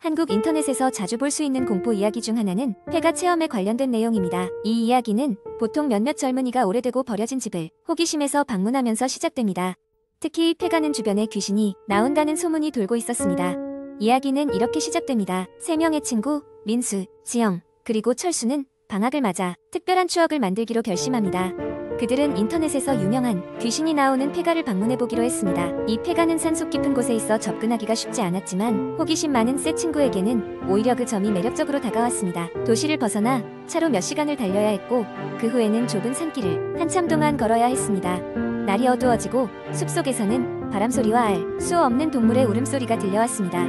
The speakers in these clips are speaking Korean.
한국 인터넷에서 자주 볼 수 있는 공포 이야기 중 하나는 폐가 체험에 관련된 내용입니다. 이 이야기는 보통 몇몇 젊은이가 오래되고 버려진 집을 호기심에서 방문하면서 시작됩니다. 특히 폐가는 주변에 귀신이 나온다는 소문이 돌고 있었습니다. 이야기는 이렇게 시작됩니다. 3명의 친구, 민수, 지영, 그리고 철수는 방학을 맞아 특별한 추억을 만들기로 결심합니다. 그들은 인터넷에서 유명한 귀신이 나오는 폐가를 방문해보기로 했습니다. 이 폐가는 산속 깊은 곳에 있어 접근하기가 쉽지 않았지만 호기심 많은 새 친구에게는 오히려 그 점이 매력적으로 다가왔습니다. 도시를 벗어나 차로 몇 시간을 달려야 했고 그 후에는 좁은 산길을 한참 동안 걸어야 했습니다. 날이 어두워지고 숲속에서는 바람소리와 알 수 없는 동물의 울음소리가 들려왔습니다.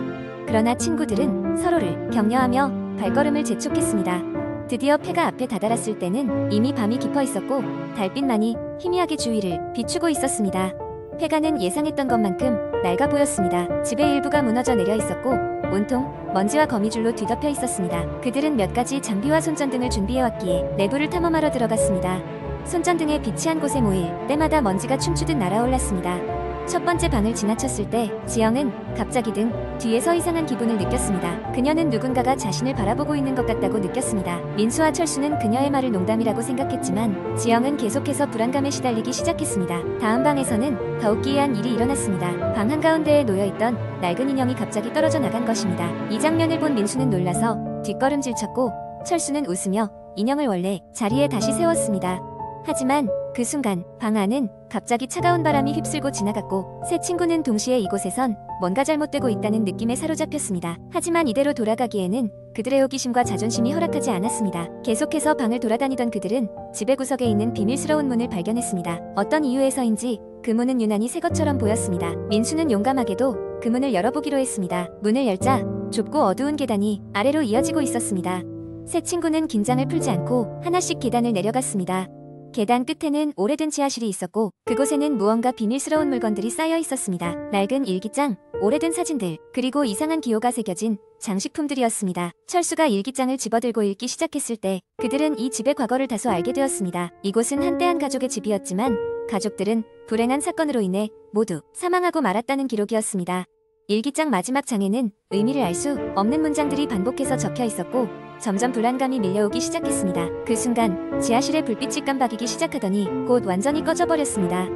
그러나 친구들은 서로를 격려하며 발걸음을 재촉했습니다. 드디어 폐가 앞에 다다랐을 때는 이미 밤이 깊어 있었고 달빛만이 희미하게 주위를 비추고 있었습니다. 폐가는 예상했던 것만큼 낡아 보였습니다. 집의 일부가 무너져 내려 있었고 온통 먼지와 거미줄로 뒤덮여 있었습니다. 그들은 몇 가지 장비와 손전등을 준비해왔기에 내부를 탐험하러 들어갔습니다. 손전등에 빛이 한 곳에 모일 때마다 먼지가 춤추듯 날아올랐습니다. 첫 번째 방을 지나쳤을 때 지영은 갑자기 등 뒤에서 이상한 기분을 느꼈습니다. 그녀는 누군가가 자신을 바라보고 있는 것 같다고 느꼈습니다. 민수와 철수는 그녀의 말을 농담이라고 생각했지만 지영은 계속해서 불안감에 시달리기 시작했습니다. 다음 방에서는 더욱 기이한 일이 일어났습니다. 방 한가운데에 놓여있던 낡은 인형이 갑자기 떨어져 나간 것입니다. 이 장면을 본 민수는 놀라서 뒷걸음질 쳤고 철수는 웃으며 인형을 원래 자리에 다시 세웠습니다. 하지만 그 순간 방 안은 갑자기 차가운 바람이 휩쓸고 지나갔고 세 친구는 동시에 이곳에선 뭔가 잘못되고 있다는 느낌에 사로잡혔습니다. 하지만 이대로 돌아가기에는 그들의 호기심과 자존심이 허락하지 않았습니다. 계속해서 방을 돌아다니던 그들은 집의 구석에 있는 비밀스러운 문을 발견했습니다. 어떤 이유에서인지 그 문은 유난히 새 것처럼 보였습니다. 민수는 용감하게도 그 문을 열어보기로 했습니다. 문을 열자 좁고 어두운 계단이 아래로 이어지고 있었습니다. 세 친구는 긴장을 풀지 않고 하나씩 계단을 내려갔습니다. 계단 끝에는 오래된 지하실이 있었고 그곳에는 무언가 비밀스러운 물건들이 쌓여 있었습니다. 낡은 일기장, 오래된 사진들, 그리고 이상한 기호가 새겨진 장식품들이었습니다. 철수가 일기장을 집어들고 읽기 시작했을 때 그들은 이 집의 과거를 다소 알게 되었습니다. 이곳은 한때 한 가족의 집이었지만 가족들은 불행한 사건으로 인해 모두 사망하고 말았다는 기록이었습니다. 일기장 마지막 장에는 의미를 알 수 없는 문장들이 반복해서 적혀 있었고 점점 불안감이 밀려오기 시작했습니다. 그 순간 지하실의 불빛이 깜박이기 시작하더니 곧 완전히 꺼져버렸습니다.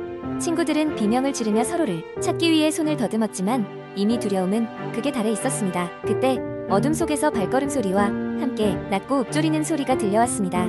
친구들은 비명을 지르며 서로를 찾기 위해 손을 더듬었지만 이미 두려움은 극에 달해 있었습니다. 그때 어둠 속에서 발걸음 소리와 함께 낮고 읊조리는 소리가 들려왔습니다.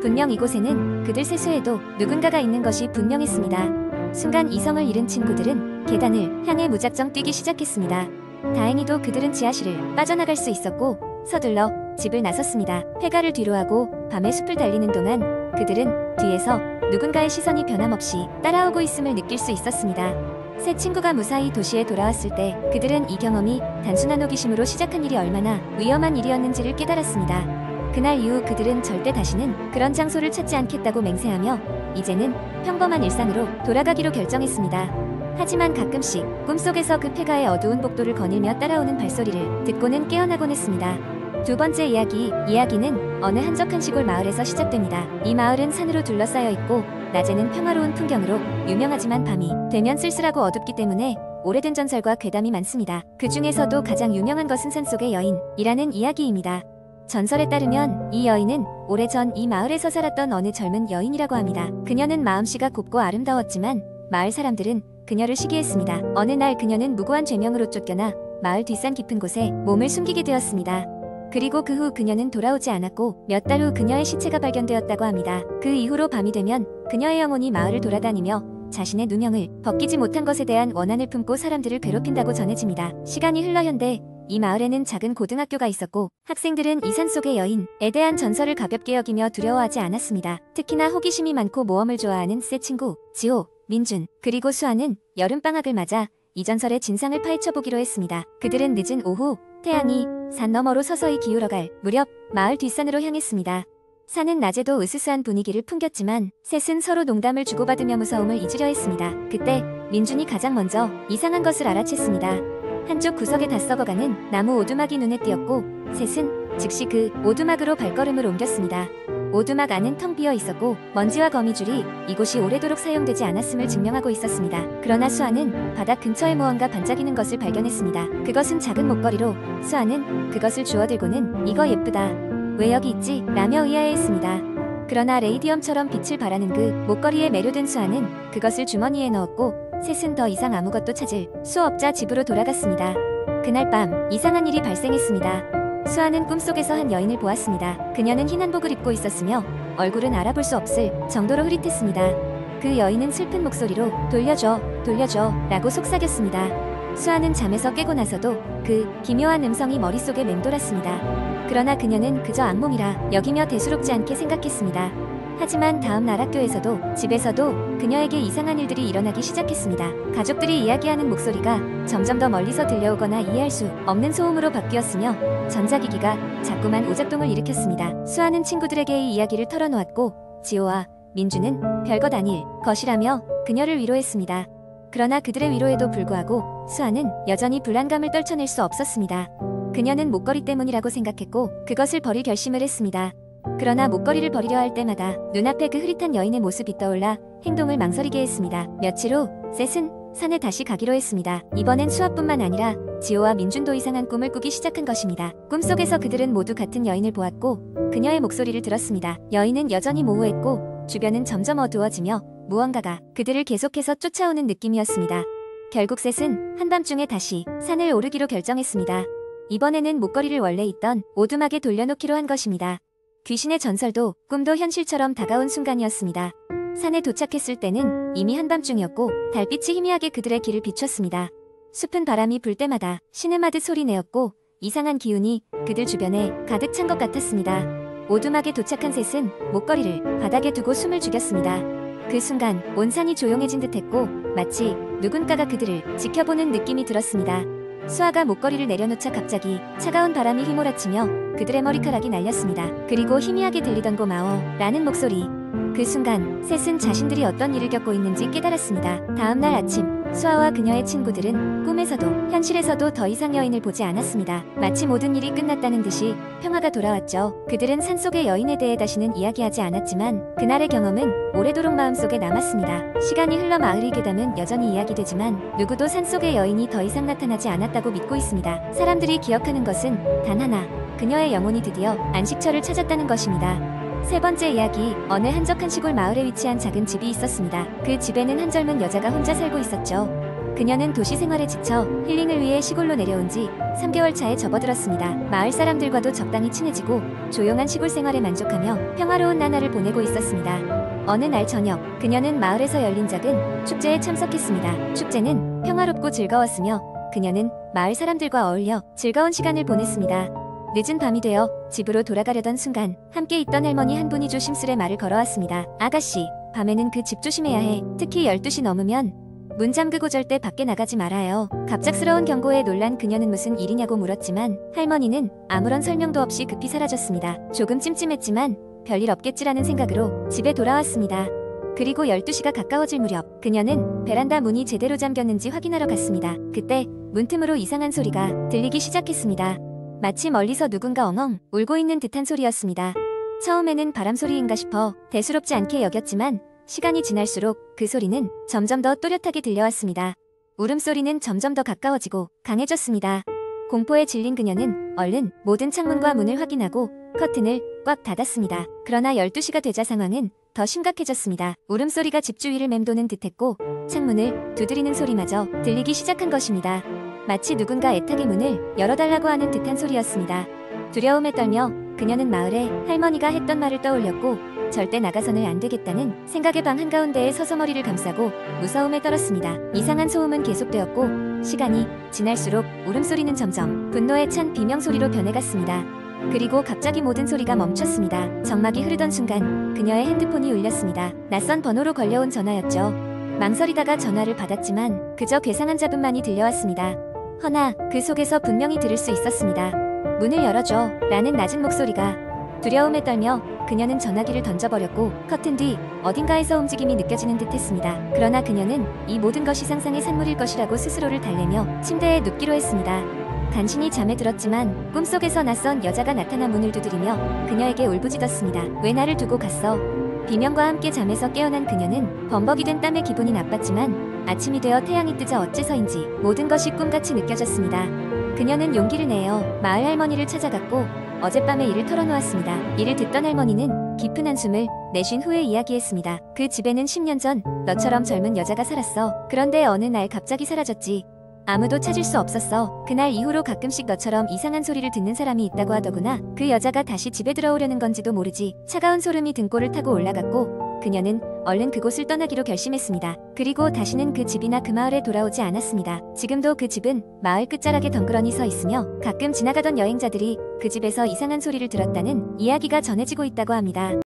분명 이곳에는 그들 세수에도 누군가가 있는 것이 분명했습니다. 순간 이성을 잃은 친구들은 계단을 향해 무작정 뛰기 시작했습니다. 다행히도 그들은 지하실을 빠져나갈 수 있었고 서둘러 집을 나섰습니다. 폐가를 뒤로하고 밤의 숲을 달리는 동안 그들은 뒤에서 누군가의 시선이 변함없이 따라오고 있음을 느낄 수 있었습니다. 세 친구가 무사히 도시에 돌아왔을 때 그들은 이 경험이 단순한 호기심으로 시작한 일이 얼마나 위험한 일이었는지를 깨달았습니다. 그날 이후 그들은 절대 다시는 그런 장소를 찾지 않겠다고 맹세하며 이제는 평범한 일상으로 돌아가기로 결정했습니다. 하지만 가끔씩 꿈속에서 그 폐가의 어두운 복도를 거닐며 따라오는 발소리를 듣고는 깨어나곤 했습니다. 두 번째 이야기는 어느 한적한 시골 마을에서 시작됩니다. 이 마을은 산으로 둘러싸여 있고 낮에는 평화로운 풍경으로 유명하지만 밤이 되면 쓸쓸하고 어둡기 때문에 오래된 전설과 괴담이 많습니다. 그 중에서도 가장 유명한 것은 산속의 여인이라는 이야기입니다. 전설에 따르면 이 여인은 오래전 이 마을에서 살았던 어느 젊은 여인이라고 합니다. 그녀는 마음씨가 곱고 아름다웠지만 마을 사람들은 그녀를 시기했습니다. 어느 날 그녀는 무고한 죄명으로 쫓겨나 마을 뒷산 깊은 곳에 몸을 숨기게 되었습니다. 그리고 그 후 그녀는 돌아오지 않았고 몇 달 후 그녀의 시체가 발견되었다고 합니다. 그 이후로 밤이 되면 그녀의 영혼이 마을을 돌아다니며 자신의 누명을 벗기지 못한 것에 대한 원한을 품고 사람들을 괴롭힌다고 전해집니다. 시간이 흘러 현대 이 마을에는 작은 고등학교가 있었고 학생들은 이 산속의 여인에 대한 전설을 가볍게 여기며 두려워하지 않았습니다. 특히나 호기심이 많고 모험을 좋아하는 새 친구 지호, 민준, 그리고 수아는 여름방학을 맞아 이 전설의 진상을 파헤쳐보기로 했습니다. 그들은 늦은 오후 태양이 산 너머로 서서히 기울어갈 무렵 마을 뒷산으로 향했습니다. 산은 낮에도 으스스한 분위기를 풍겼지만 셋은 서로 농담을 주고받으며 무서움을 잊으려 했습니다. 그때 민준이 가장 먼저 이상한 것을 알아챘습니다. 한쪽 구석에 다 썩어가는 나무 오두막이 눈에 띄었고 셋은 즉시 그 오두막으로 발걸음을 옮겼습니다. 오두막 안은 텅 비어 있었고 먼지와 거미줄이 이곳이 오래도록 사용되지 않았음을 증명하고 있었습니다. 그러나 수아는 바닥 근처에 무언가 반짝이는 것을 발견했습니다. 그것은 작은 목걸이로 수아는 그것을 주워들고는 이거 예쁘다. 왜 여기 있지? 라며 의아해했습니다. 그러나 레이디엄처럼 빛을 발하는 그 목걸이에 매료된 수아는 그것을 주머니에 넣었고 셋은 더 이상 아무것도 찾을 수 없자 집으로 돌아갔습니다. 그날 밤 이상한 일이 발생했습니다. 수아는 꿈속에서 한 여인을 보았습니다. 그녀는 흰 한복을 입고 있었으며 얼굴은 알아볼 수 없을 정도로 흐릿했습니다. 그 여인은 슬픈 목소리로 돌려줘, 돌려줘 라고 속삭였습니다. 수아는 잠에서 깨고 나서도 그 기묘한 음성이 머릿속에 맴돌았습니다. 그러나 그녀는 그저 안몽이라 여기며 대수롭지 않게 생각했습니다. 하지만 다음 날 학교에서도 집에서도 그녀에게 이상한 일들이 일어나기 시작했습니다. 가족들이 이야기하는 목소리가 점점 더 멀리서 들려오거나 이해할 수 없는 소음으로 바뀌었으며 전자기기가 자꾸만 오작동을 일으켰습니다. 수아는 친구들에게 이 이야기를 털어놓았고 지호와 민주는 별것 아닐 것이라며 그녀를 위로했습니다. 그러나 그들의 위로에도 불구하고 수아는 여전히 불안감을 떨쳐낼 수 없었습니다. 그녀는 목걸이 때문이라고 생각했고 그것을 버릴 결심을 했습니다. 그러나 목걸이를 버리려 할 때마다 눈앞에 그 흐릿한 여인의 모습이 떠올라 행동을 망설이게 했습니다. 며칠 후 셋은 산에 다시 가기로 했습니다. 이번엔 수아뿐만 아니라 지호와 민준도 이상한 꿈을 꾸기 시작한 것입니다. 꿈속에서 그들은 모두 같은 여인을 보았고 그녀의 목소리를 들었습니다. 여인은 여전히 모호했고 주변은 점점 어두워지며 무언가가 그들을 계속해서 쫓아오는 느낌이었습니다. 결국 셋은 한밤중에 다시 산을 오르기로 결정했습니다. 이번에는 목걸이를 원래 있던 오두막에 돌려놓기로 한 것입니다. 귀신의 전설도 꿈도 현실처럼 다가온 순간이었습니다. 산에 도착했을 때는 이미 한밤중이었고 달빛이 희미하게 그들의 길을 비췄습니다. 숲은 바람이 불 때마다 신음하듯 소리내었고 이상한 기운이 그들 주변에 가득 찬 것 같았습니다. 오두막에 도착한 셋은 목걸이를 바닥에 두고 숨을 죽였습니다. 그 순간 온 산이 조용해진 듯했고 마치 누군가가 그들을 지켜보는 느낌이 들었습니다. 수아가 목걸이를 내려놓자 갑자기 차가운 바람이 휘몰아치며 그들의 머리카락이 날렸습니다. 그리고 희미하게 들리던 고마워 라는 목소리. 그 순간 셋은 자신들이 어떤 일을 겪고 있는지 깨달았습니다. 다음날 아침 수아와 그녀의 친구들은 꿈에서도 현실에서도 더 이상 여인을 보지 않았습니다. 마치 모든 일이 끝났다는 듯이 평화가 돌아왔죠. 그들은 산속의 여인에 대해 다시는 이야기하지 않았지만 그날의 경험은 오래도록 마음속에 남았습니다. 시간이 흘러 마을의 괴담은 여전히 이야기되지만 누구도 산속의 여인이 더 이상 나타나지 않았다고 믿고 있습니다. 사람들이 기억하는 것은 단 하나, 그녀의 영혼이 드디어 안식처를 찾았다는 것입니다. 세 번째 이야기, 어느 한적한 시골 마을에 위치한 작은 집이 있었습니다. 그 집에는 한 젊은 여자가 혼자 살고 있었죠. 그녀는 도시 생활에 지쳐 힐링을 위해 시골로 내려온 지 3개월 차에 접어들었습니다. 마을 사람들과도 적당히 친해지고 조용한 시골 생활에 만족하며 평화로운 나날을 보내고 있었습니다. 어느 날 저녁, 그녀는 마을에서 열린 작은 축제에 참석했습니다. 축제는 평화롭고 즐거웠으며 그녀는 마을 사람들과 어울려 즐거운 시간을 보냈습니다. 늦은 밤이 되어 집으로 돌아가려던 순간 함께 있던 할머니 한 분이 조심스레 말을 걸어왔습니다. 아가씨, 밤에는 그 집 조심해야 해. 특히 12시 넘으면 문 잠그고 절대 밖에 나가지 말아요. 갑작스러운 경고에 놀란 그녀는 무슨 일이냐고 물었지만 할머니는 아무런 설명도 없이 급히 사라졌습니다. 조금 찜찜했지만 별일 없겠지라는 생각으로 집에 돌아왔습니다. 그리고 12시가 가까워질 무렵 그녀는 베란다 문이 제대로 잠겼는지 확인하러 갔습니다. 그때 문틈으로 이상한 소리가 들리기 시작했습니다. 마치 멀리서 누군가 엉엉 울고 있는 듯한 소리였습니다. 처음에는 바람 소리인가 싶어 대수롭지 않게 여겼지만 시간이 지날수록 그 소리는 점점 더 또렷하게 들려왔습니다. 울음소리는 점점 더 가까워지고 강해졌습니다. 공포에 질린 그녀는 얼른 모든 창문과 문을 확인하고 커튼을 꽉 닫았습니다. 그러나 12시가 되자 상황은 더 심각해졌습니다. 울음소리가 집 주위를 맴도는 듯했고 창문을 두드리는 소리마저 들리기 시작한 것입니다. 마치 누군가 애타게 문을 열어달라고 하는 듯한 소리였습니다. 두려움에 떨며 그녀는 마을에 할머니가 했던 말을 떠올렸고 절대 나가서는 안 되겠다는 생각에 방 한가운데에 서서 머리를 감싸고 무서움에 떨었습니다. 이상한 소음은 계속되었고 시간이 지날수록 울음소리는 점점 분노에 찬 비명소리로 변해갔습니다. 그리고 갑자기 모든 소리가 멈췄습니다. 정막이 흐르던 순간 그녀의 핸드폰이 울렸습니다. 낯선 번호로 걸려온 전화였죠. 망설이다가 전화를 받았지만 그저 괴상한 잡음만이 들려왔습니다. 허나 그 속에서 분명히 들을 수 있었습니다. 문을 열어줘 라는 낮은 목소리가. 두려움에 떨며 그녀는 전화기를 던져버렸고 커튼 뒤 어딘가에서 움직임이 느껴지는 듯했습니다. 그러나 그녀는 이 모든 것이 상상의 산물일 것이라고 스스로를 달래며 침대에 눕기로 했습니다. 간신히 잠에 들었지만 꿈속에서 낯선 여자가 나타나 문을 두드리며 그녀에게 울부짖었습니다. 왜 나를 두고 갔어? 비명과 함께 잠에서 깨어난 그녀는 범벅이 된 땀에 기분이 나빴지만 아침이 되어 태양이 뜨자 어째서인지 모든 것이 꿈같이 느껴졌습니다. 그녀는 용기를 내어 마을 할머니를 찾아갔고 어젯밤의 일을 털어놓았습니다. 이를 듣던 할머니는 깊은 한숨을 내쉰 후에 이야기했습니다. 그 집에는 10년 전 너처럼 젊은 여자가 살았어. 그런데 어느 날 갑자기 사라졌지. 아무도 찾을 수 없었어. 그날 이후로 가끔씩 너처럼 이상한 소리를 듣는 사람이 있다고 하더구나. 그 여자가 다시 집에 들어오려는 건지도 모르지. 차가운 소름이 등골을 타고 올라갔고 그녀는 얼른 그곳을 떠나기로 결심했습니다. 그리고 다시는 그 집이나 그 마을에 돌아오지 않았습니다. 지금도 그 집은 마을 끝자락에 덩그러니 서 있으며 가끔 지나가던 여행자들이 그 집에서 이상한 소리를 들었다는 이야기가 전해지고 있다고 합니다.